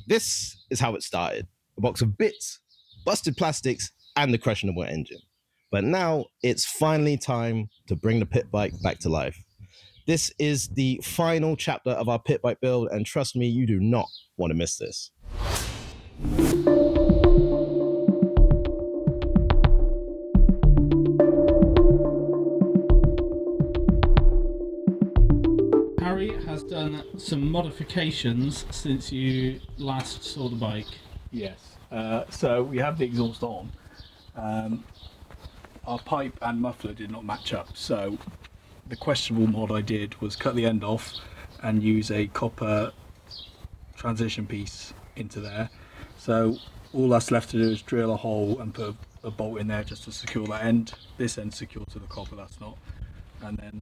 This is how it started. A box of bits, busted plastics, and the questionable engine. But now it's finally time to bring the pit bike back to life. This is the final chapter of our pit bike build, and trust me, you do not want to miss this. Harry has done some modifications since you last saw the bike. Yes, so we have the exhaust on. Our pipe and muffler did not match up, so the questionable mod I did was cut the end off and use a copper transition piece into there. So all that's left to do is drill a hole and put a bolt in there just to secure that end. This end's secure to the copper, that's not. And then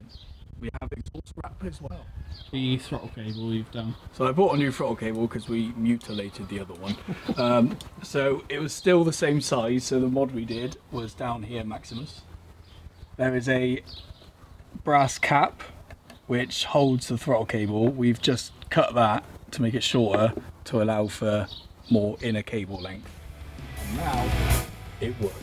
we have exhaust wrap as well. The throttle cable we've done. So I bought a new throttle cable because we mutilated the other one. So it was still the same size, so the mod we did was down here, Maximus. There is a brass cap which holds the throttle cable. We've just cut that to make it shorter to allow for more inner cable length. And now it works.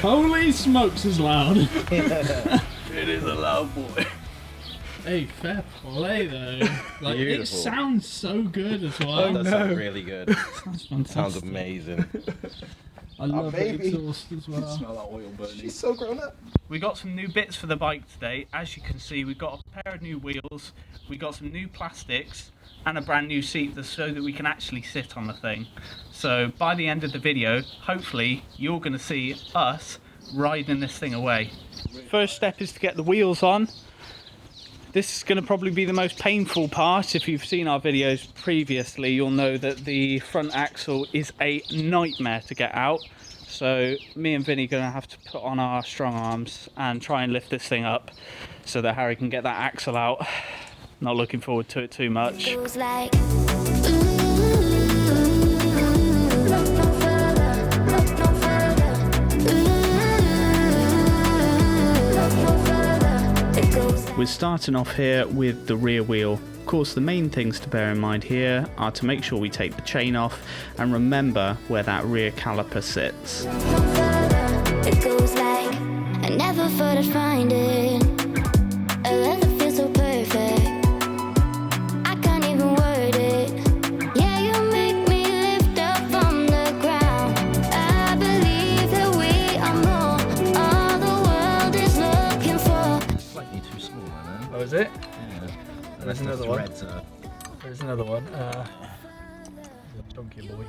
Holy smokes is loud. It is a loud boy. Hey, fair play though. Like, Beautiful. it sounds so good as well. That does sound really good. Sounds fantastic. Sounds amazing. I love the baby. exhaust as well. Smell that oil burning. She's so grown up. We got some new bits for the bike today. As you can see, we've got a pair of new wheels, we got some new plastics and a brand new seat so that we can actually sit on the thing. So by the end of the video, hopefully you're going to see us riding this thing away. First step is to get the wheels on. This is going to probably be the most painful part. If you've seen our videos previously, you'll know that the front axle is a nightmare to get out. So me and Vinny are going to have to put on our strong arms and try and lift this thing up so that Harry can get that axle out. Not looking forward to it too much. It was like, We're starting off here with the rear wheel. Of course, the main things to bear in mind here are to make sure we take the chain off and remember where that rear caliper sits. it goes like, I never thought I'd find it. A love that feels so perfect. I can't even word it. Yeah, you make me lift up from the ground. I believe that we are more. All the world is looking for. Slightly too small, I know. Oh, is it? Yeah. There's another one. Threads are... There's another one. Chunky boy.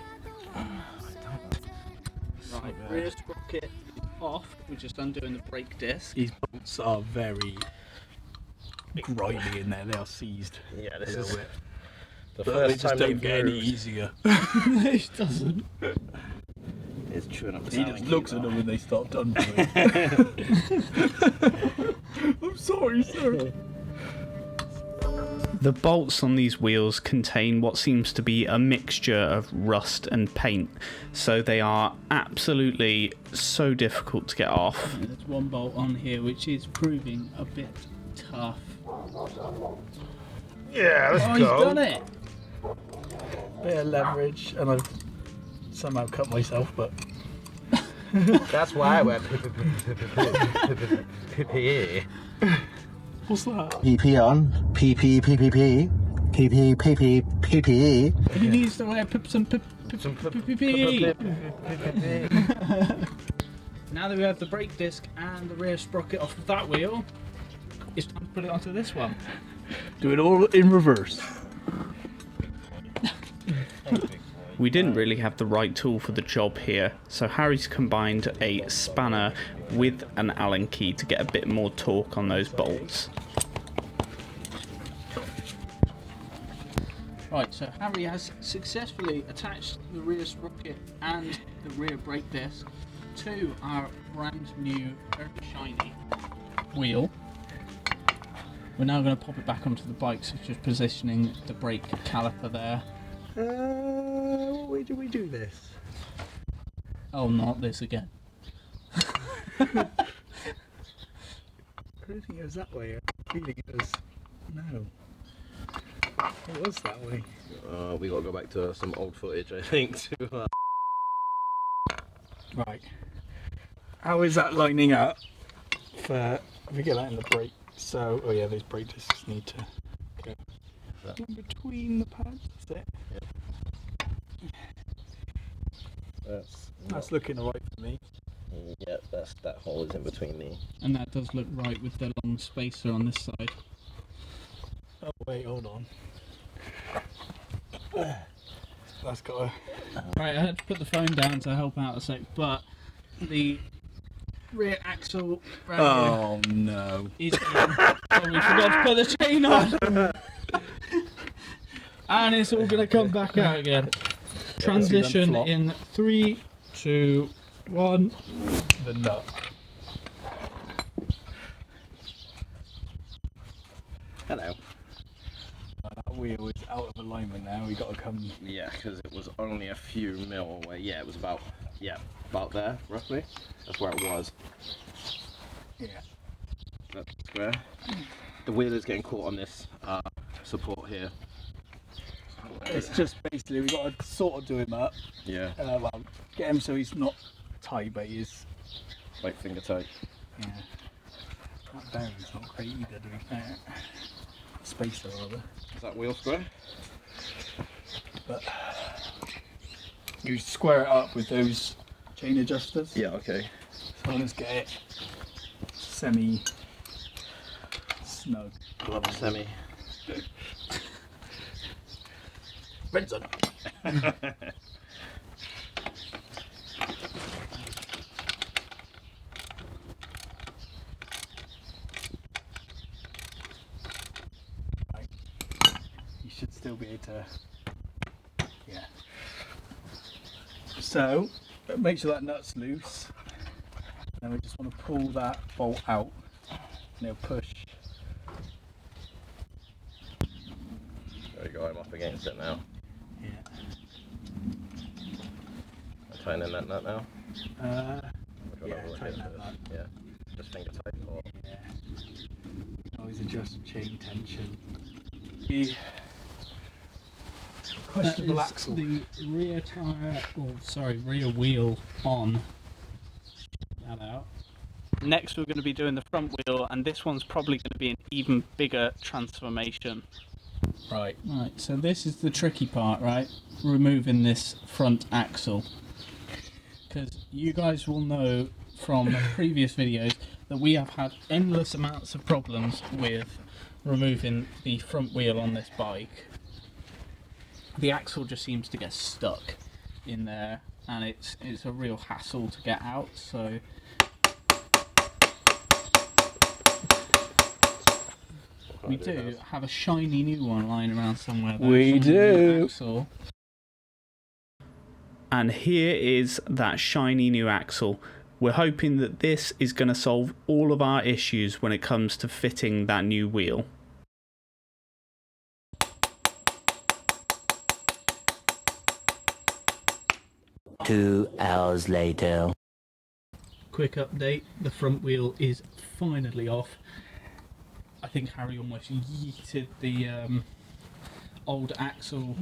Right, rear sprocket off. We're just undoing the brake disc. These bolts are very grimy in there. They are seized. Yeah, a this little is bit. the But they first just time don't get any moved. easier. It doesn't. It's chewing up the He sound just cue, looks at though. them when they start undoing. I'm sorry, sir. The bolts on these wheels contain what seems to be a mixture of rust and paint, so they are absolutely so difficult to get off. There's one bolt on here which is proving a bit tough. Yeah, let's Oh, go. he's done it! Bit of leverage, and I've somehow cut myself, but That's why I wear PPE. what's that? PP on. PP. He needs to wear some PPE. Now that we have the brake disc and the rear sprocket off of that wheel, it's time to put it onto this one. Do it all in reverse. We didn't really have the right tool for the job here, so Harry's combined a spanner with an Allen key to get a bit more torque on those bolts. Right, so Harry has successfully attached the rear sprocket and the rear brake disc to our brand new, very shiny wheel. We're now going to pop it back onto the bike, so just positioning the brake caliper there. What way do we do this? Oh, not this again. I don't think it was that way. I feeling it was. No. It was that way. We gotta go back to some old footage, I think. Right. How is that lining up for. If we get that in the brake. So, oh yeah, those brake discs need to go in between the pads. That's it. That's looking alright for me. Yeah, that hole is in between the. And that does look right with the long spacer on this side. Oh wait, hold on. That's got a... Right, I had to put the phone down to help out a sec, but the rear axle right Oh no. here is oh, we forgot to put the chain on! And it's all going to come back out again. Transition in 3, 2, 1. The nut. Hello. That wheel is out of alignment now. We got to come. Yeah, because it was only a few mil away. Yeah, it was about there roughly. That's where it was. Yeah. That's square. The wheel is getting caught on this support here. It's just basically we got to sort of do him up. Yeah. Well, get him so he's not tight, but he is. Like finger tight. Yeah. That bearing's not great either, to be fair. Spacer rather. Is that wheel square? But you square it up with those chain adjusters. Yeah. Okay. So let's get it semi snug. Semi. Benson. Right. You should still be able to. Yeah. So make sure that nut's loose. Then we just want to pull that bolt out. And it'll push. There you go. I'm up against it now. Yeah. I'm tightening that nut now. Which one Yeah, have I tighten got that first? nut. Yeah. Just finger tight or. Yeah. Always adjust chain tension. The questionable That is axle. the rear tyre, rear wheel on. Check that out. Next we're going to be doing the front wheel, and this one's probably going to be an even bigger transformation. Right. Right, so this is the tricky part, right? Removing this front axle. Because you guys will know from previous videos that we have had endless amounts of problems with removing the front wheel on this bike. The axle just seems to get stuck in there, and it's a real hassle to get out, so we do have a shiny new one lying around somewhere. We do. Axle. And here is that shiny new axle. We're hoping that this is going to solve all of our issues when it comes to fitting that new wheel. Two hours later. Quick update, the front wheel is finally off. I think Harry almost yeeted the old axle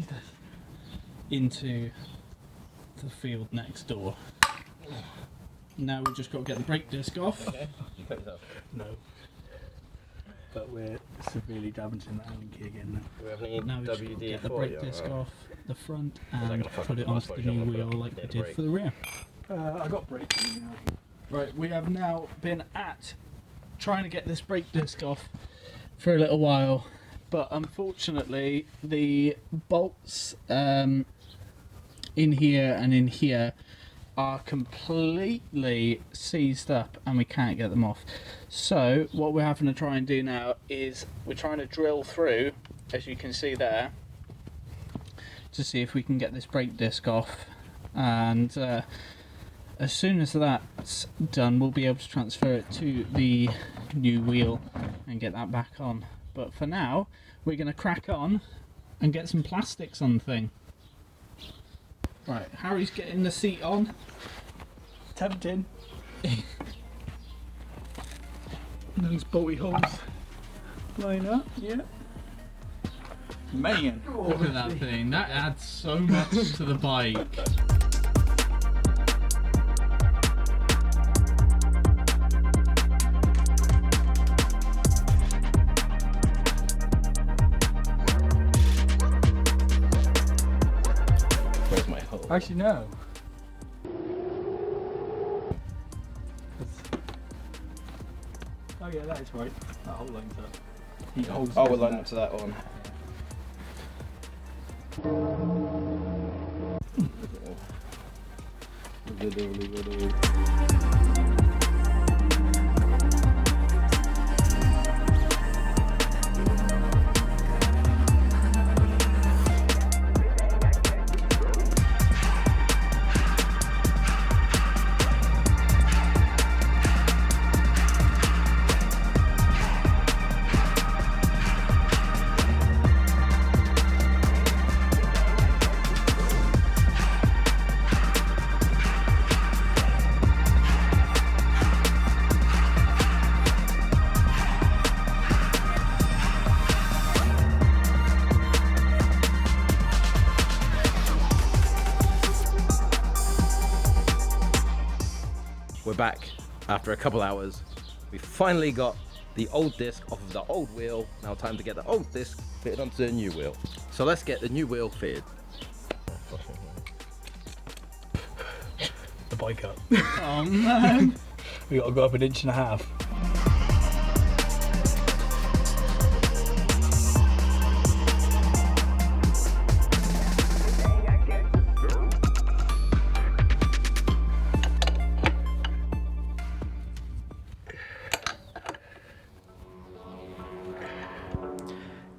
into the field next door. Now we've just got to get the brake disc off. Okay. You cut yourself. No. But we're severely damaging that link again now. Do we have any Now we've just got to WD-40 get the brake disc or- off the front that and gonna fuck put up it the onto last the one? new You're wheel gonna like we put did brake. for the rear. I got brakes now. Right, we have now been at trying to get this brake disc off for a little while, but unfortunately the bolts in here and in here are completely seized up and we can't get them off. So what we're having to try and do now is we're trying to drill through, as you can see there, to see if we can get this brake disc off, and as soon as that's done we'll be able to transfer it to the new wheel and get that back on. But for now we're going to crack on and get some plastics on the thing. Right, Harry's getting the seat on. Tempting. Those bolty holes line up, yeah. Man, Look at that thing. That adds so much to the bike. Where's my hole? actually no. Oh yeah, that is right. That whole lines up. He holds Oh, we're down lining that. up to that one. We're back after a couple hours. We finally got the old disc off of the old wheel. Now time to get the old disc fitted onto the new wheel. So let's get the new wheel fitted. The bike up. Oh man. We gotta go up 1.5 inches.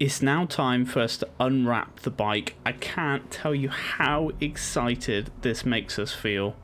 It's now time for us to unwrap the bike. I can't tell you how excited this makes us feel.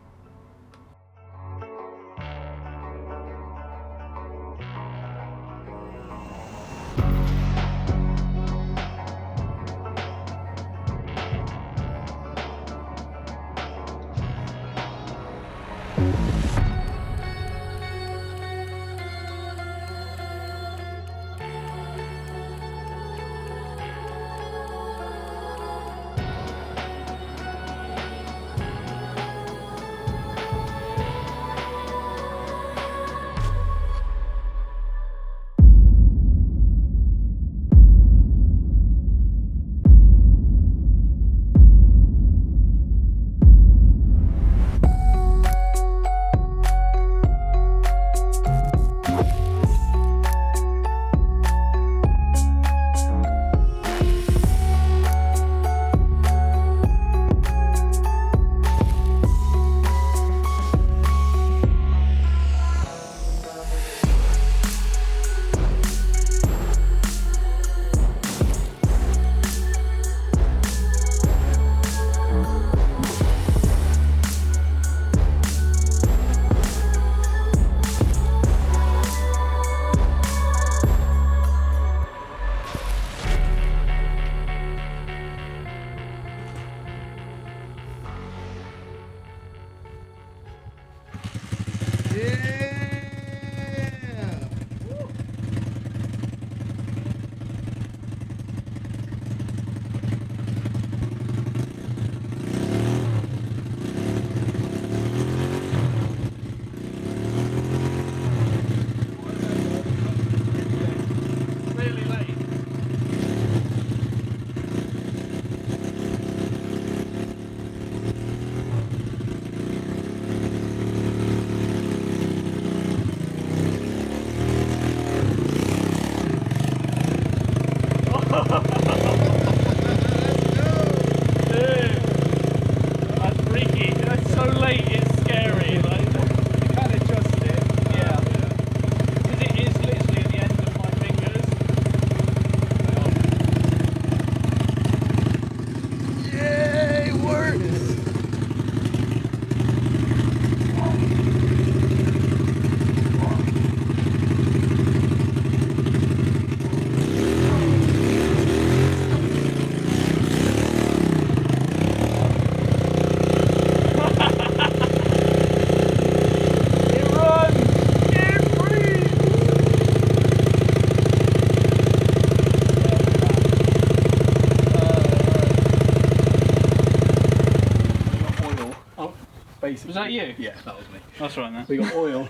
that you? Yeah, that was me. That's right, then. We got oil.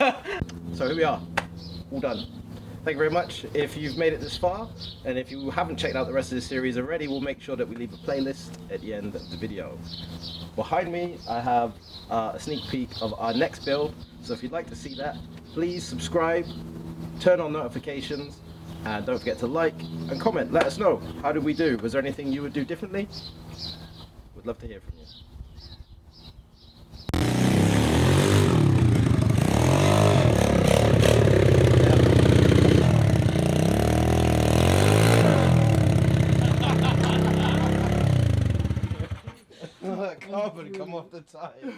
So here we are, all done. Thank you very much if you've made it this far, and if you haven't checked out the rest of this series already, we'll make sure that we leave a playlist at the end of the video. Behind me, I have a sneak peek of our next build, so if you'd like to see that, please subscribe, turn on notifications, and don't forget to like and comment. Let us know, how did we do? Was there anything you would do differently? We'd love to hear from you. Carbon come off the tires.